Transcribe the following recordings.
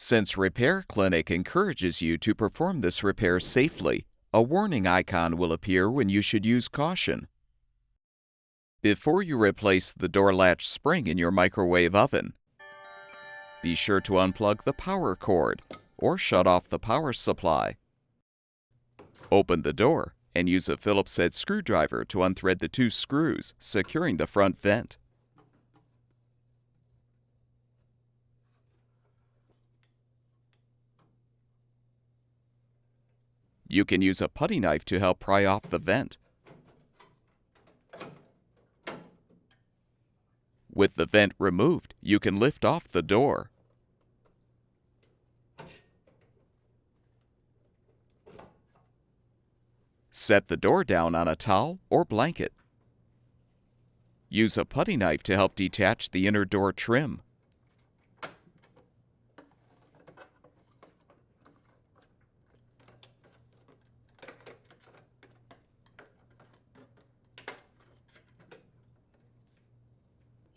Since Repair Clinic encourages you to perform this repair safely, a warning icon will appear when you should use caution. Before you replace the door latch spring in your microwave oven, be sure to unplug the power cord or shut off the power supply. Open the door and use a Phillips head screwdriver to unthread the 2 screws securing the front vent. You can use a putty knife to help pry off the vent. With the vent removed, you can lift off the door. Set the door down on a towel or blanket. Use a putty knife to help detach the inner door trim.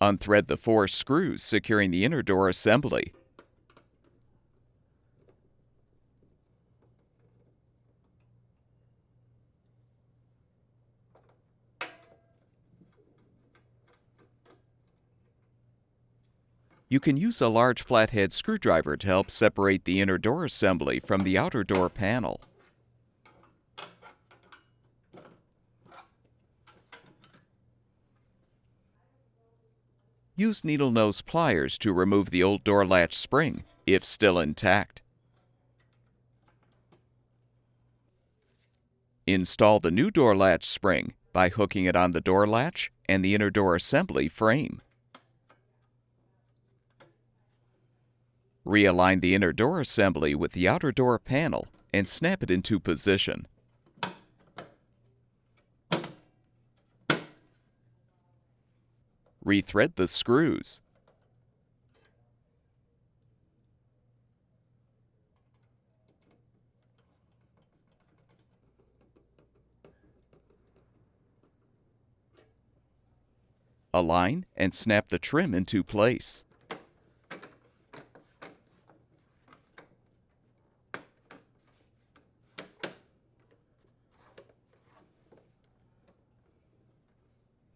Unthread the 4 screws securing the inner door assembly. You can use a large flathead screwdriver to help separate the inner door assembly from the outer door panel. Use needle nose pliers to remove the old door latch spring, if still intact. Install the new door latch spring by hooking it on the door latch and the inner door assembly frame. Realign the inner door assembly with the outer door panel and snap it into position. Rethread the screws. Align and snap the trim into place.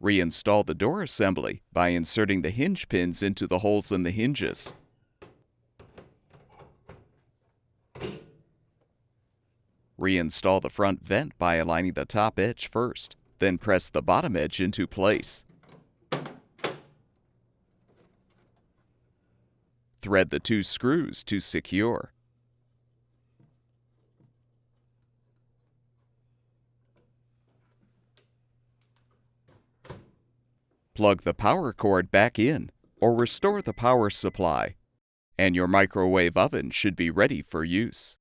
Reinstall the door assembly by inserting the hinge pins into the holes in the hinges. Reinstall the front vent by aligning the top edge first, then press the bottom edge into place. Thread the 2 screws to secure. Plug the power cord back in or restore the power supply, and your microwave oven should be ready for use.